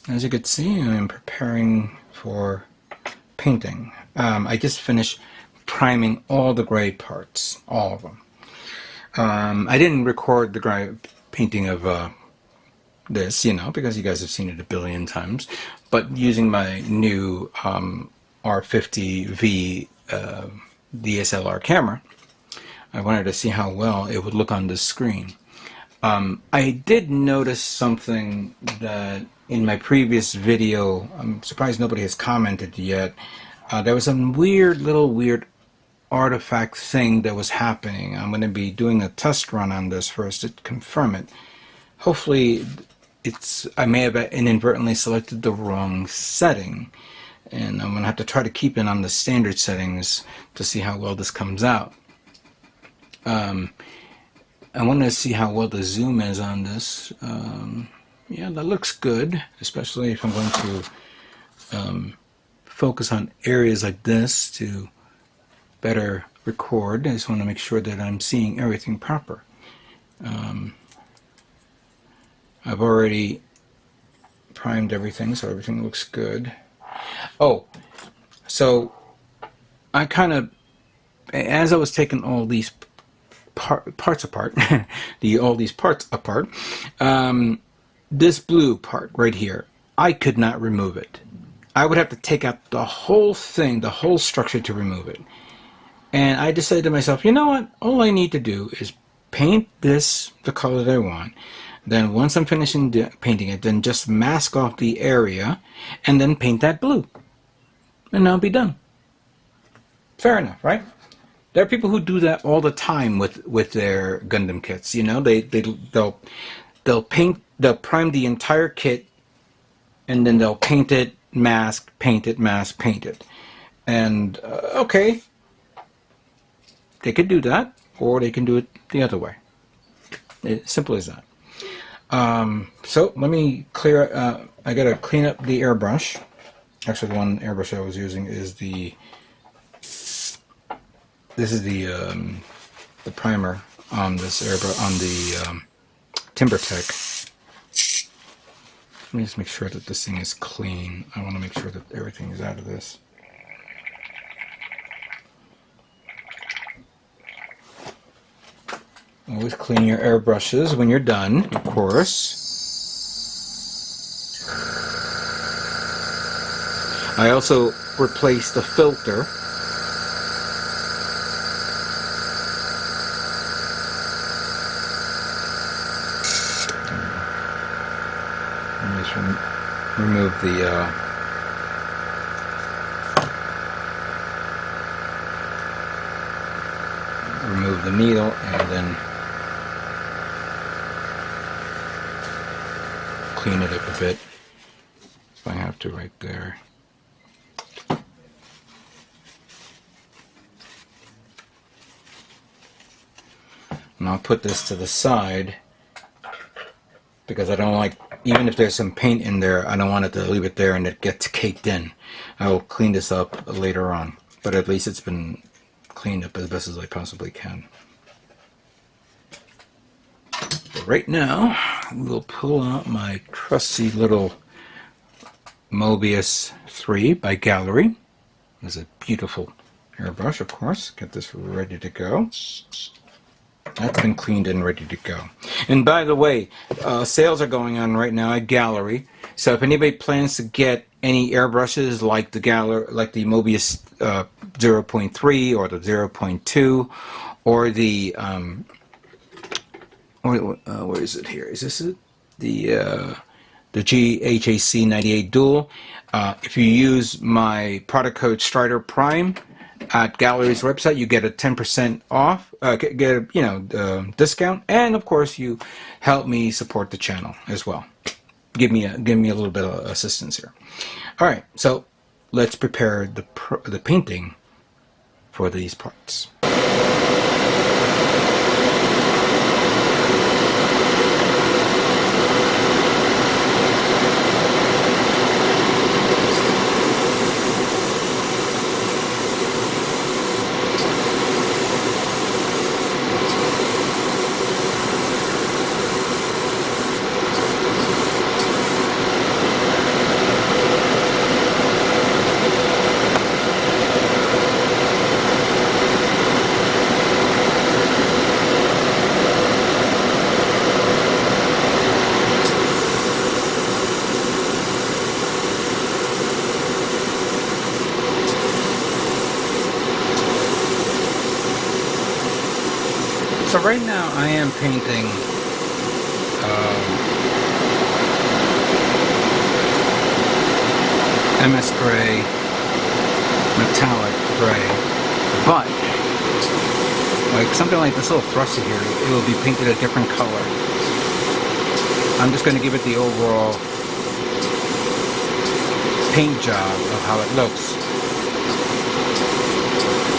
As you can see, I'm preparing for painting. I just finished priming all the gray parts, all of them. I didn't record the gray painting of this, because you guys have seen it a billion times, but using my new R50V DSLR camera, I wanted to see how well it would look on this screen. I did notice something that in my previous video, I'm surprised nobody has commented yet. There was some weird artifact thing that was happening. I'm going to be doing a test run on this first to confirm it. Hopefully I may have inadvertently selected the wrong setting, and I'm going to have to try to keep it on the standard settings to see how well this comes out. I want to see how well the zoom is on this. Yeah, that looks good, especially if I'm going to focus on areas like this to better record. I just want to make sure that I'm seeing everything proper. I've already primed everything, so everything looks good. Oh, so I kind of, as I was taking all these parts apart, all these parts apart, this blue part right here, I could not remove it. I would have to take out the whole thing, the whole structure to remove it. And I decided to myself, you know what? All I need to do is paint this the color that I want. Then once I'm finishing painting it, then just mask off the area and then paint that blue. And I'll be done. Fair enough, right? There are people who do that all the time with their Gundam kits. They'll prime the entire kit, and then they'll paint it, mask, paint it, mask, paint it. And okay, they could do that, or they can do it the other way. It's simple as that. So let me clear. I gotta clean up the airbrush. Actually, the one airbrush I was using is the. This is the primer on this airbrush on the TimberTech. Let me just make sure that this thing is clean. I want to make sure that everything is out of this. Always clean your airbrushes when you're done, of course. I also replaced the filter. Let me just remove the needle, and then clean it up a bit if I have to right there. And I'll put this to the side because I don't like, even if there's some paint in there, I don't want it to leave it there and it gets caked in. I will clean this up later on, but at least it's been cleaned up as best as I possibly can. But right now, we'll pull out my trusty little Mobius 3 by Gallery. It's a beautiful airbrush, of course. Get this ready to go. That's been cleaned and ready to go. And by the way, sales are going on right now at Gallery. So if anybody plans to get any airbrushes like the Mobius 0.3 or the 0.2 or the where is it here? Is this it? The GHAC 98 Dual. If you use my product code Strider Prime at Gallery's website, you get a 10% off, get a discount, and of course you help me support the channel as well. Give me a little bit of assistance here. All right, so let's prepare the painting for these parts. I am painting MS gray, metallic gray, but like something like this little thruster here, it will be painted a different color. I'm just going to give it the overall paint job of how it looks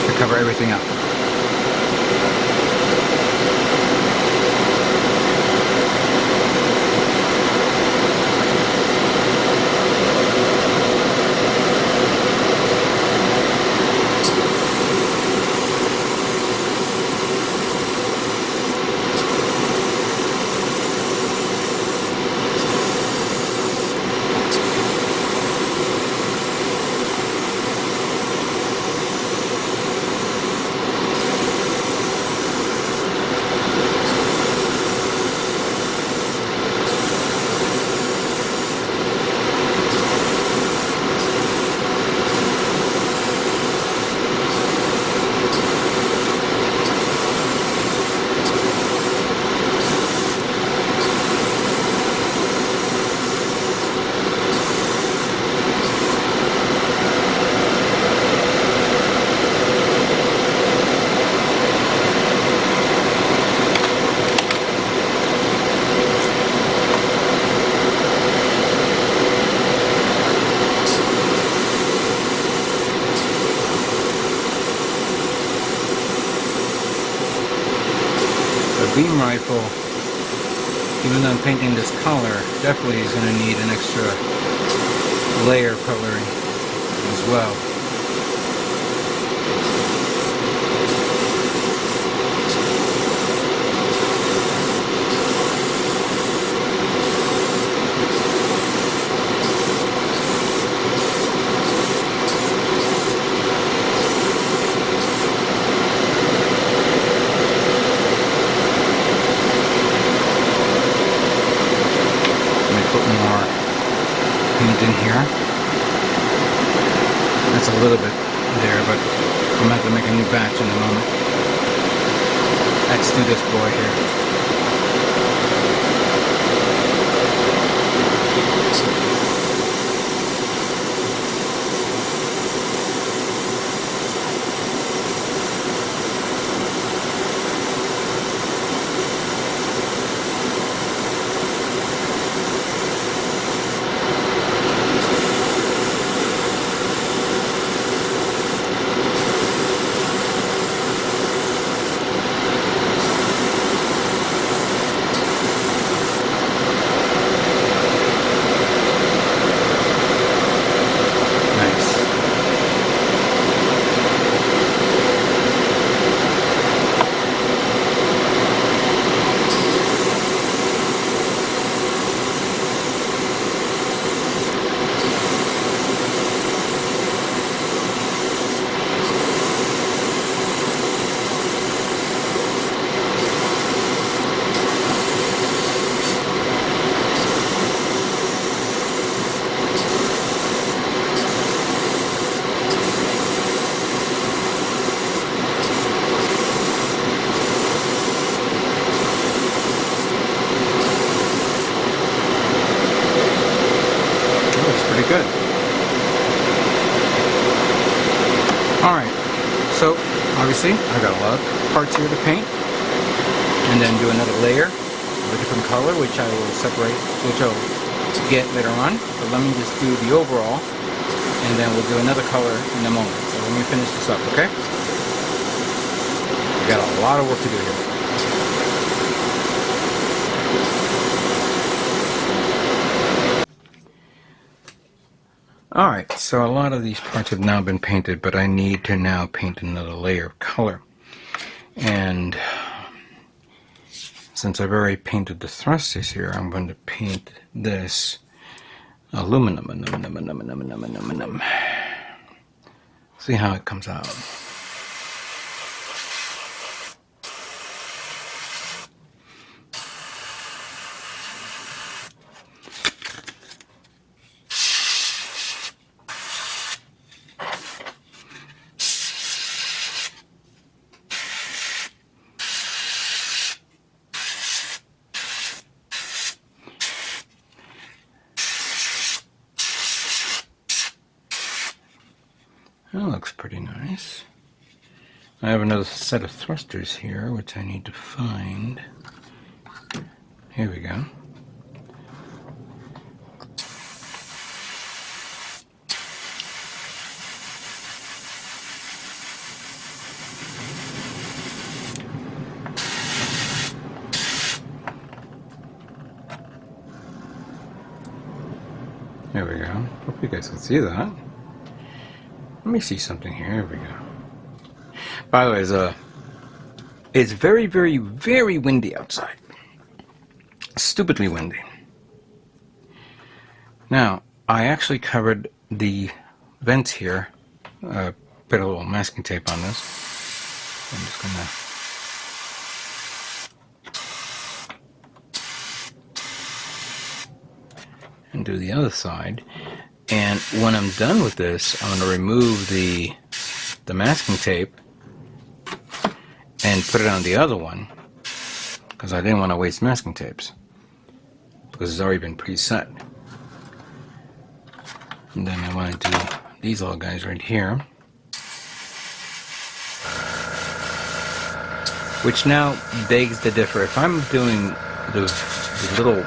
to cover everything up. Beam rifle, even though I'm painting this color, definitely is going to need an extra layer of coloring as well. Put more paint in here. That's a little bit there, but I'm going to have to make a new batch in a moment. Let's do this boy here. Good. Alright, so obviously I've got a lot of parts here to paint and then do another layer of a different color, which I will separate, which I'll get later on. But let me just do the overall and then we'll do another color in a moment. So let me finish this up, okay? We've got a lot of work to do here. Alright, so a lot of these parts have now been painted, but I need to now paint another layer of color. And since I've already painted the thrusters here, I'm going to paint this aluminum. See how it comes out. That looks pretty nice. I have another set of thrusters here, which I need to find. Here we go. There we go. Hope you guys can see that. Let me see something here. Here we go. By the way, it's very, very, very windy outside. Stupidly windy. Now, I actually covered the vents here. Put a little masking tape on this. I'm just gonna... and do the other side. And when I'm done with this, I'm going to remove the masking tape and put it on the other one, because I didn't want to waste masking tapes, because it's already been preset. And then I want to do these little guys right here, which now begs to differ. If I'm doing the little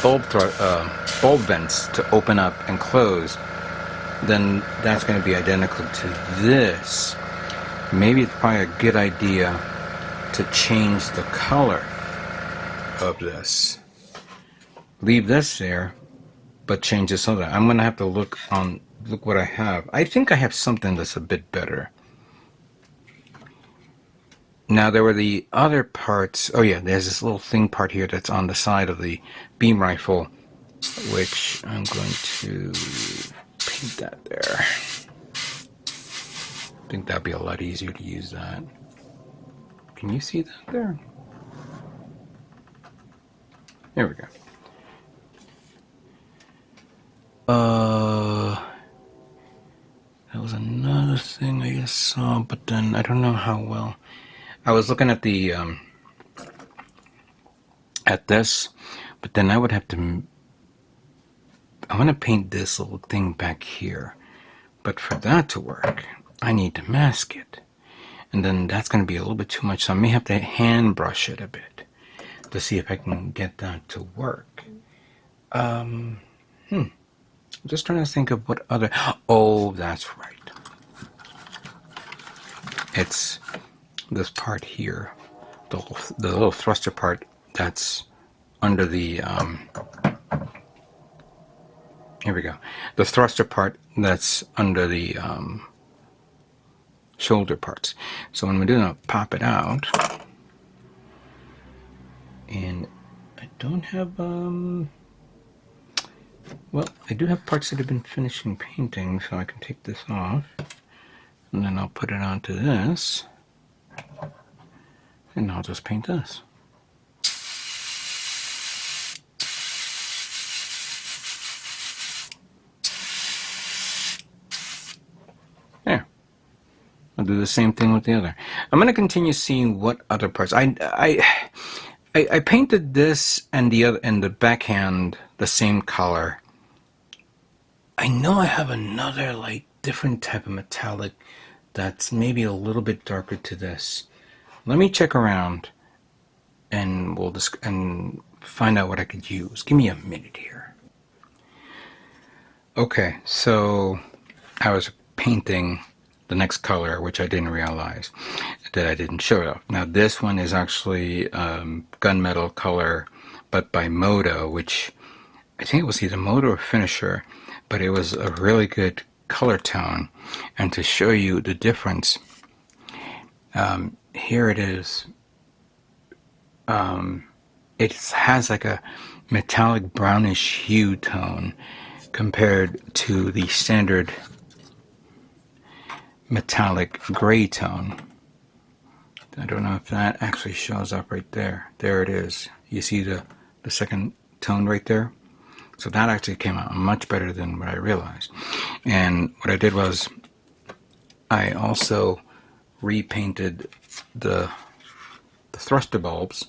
bulb vents to open up and close, then that's going to be identical to this. Maybe it's probably a good idea to change the color of this. Leave this there, but change this other. I'm going to have to look what I have. I think I have something that's a bit better. Now there were the other parts. Oh yeah, there's this little thing part here that's on the side of the beam rifle, which I'm going to paint that there. I think that'd be a lot easier to use that. Can you see that there? There we go. That was another thing I just saw, but then I don't know how well. I was looking at the at this, but then I would have to. I want to paint this little thing back here, but for that to work, I need to mask it, and then that's going to be a little bit too much. So I may have to hand brush it a bit to see if I can get that to work. I'm just trying to think of what other. Oh, that's right. It's this part here, the little thruster part that's under the. Here we go. The thruster part that's under the shoulder parts. So what I'm doing, I'll pop it out, and I don't have. Well, I do have parts that have been finishing painting, so I can take this off, and then I'll put it onto this, and I'll just paint this. There. I'll do the same thing with the other. I'm going to continue seeing what other parts. I painted this and the other and the backhand the same color. I know I have another like different type of metallic that's maybe a little bit darker to this. Let me check around, and we'll and find out what I could use. Give me a minute here. Okay, so I was painting the next color, which I didn't realize that I didn't show it off. Now this one is actually gunmetal color, but by Moto, which I think it was either Moto or Finisher, but it was a really good color tone. And to show you the difference, here it is. It has like a metallic brownish hue tone compared to the standard metallic gray tone. I don't know if that actually shows up right there. There it is. You see the second tone right there? So that actually came out much better than what I realized. And what I did was I also repainted the thruster bulbs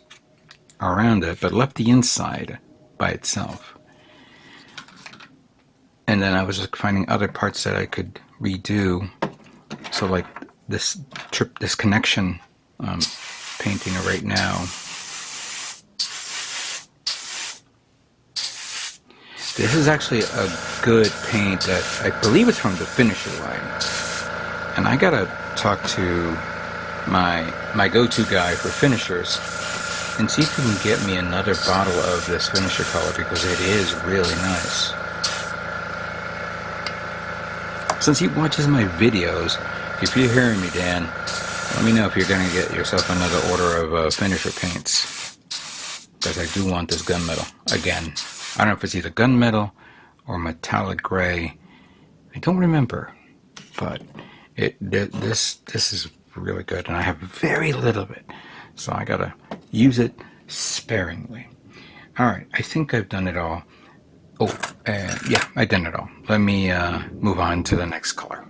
around it, but left the inside by itself. And then I was just finding other parts that I could redo. So like this connection painting right now. This is actually a good paint that I believe it's from the finisher line. And I gotta talk to my go-to guy for finishers and see if he can get me another bottle of this finisher color, because it is really nice. Since he watches my videos, if you're hearing me, Dan, let me know if you're going to get yourself another order of finisher paints, because I do want this gunmetal again. I don't know if it's either gunmetal or metallic gray. I don't remember, but this is really good, and I have very little of it, so I gotta use it sparingly. All right, I think I've done it all. Oh, yeah, I've done it all. Let me move on to the next color.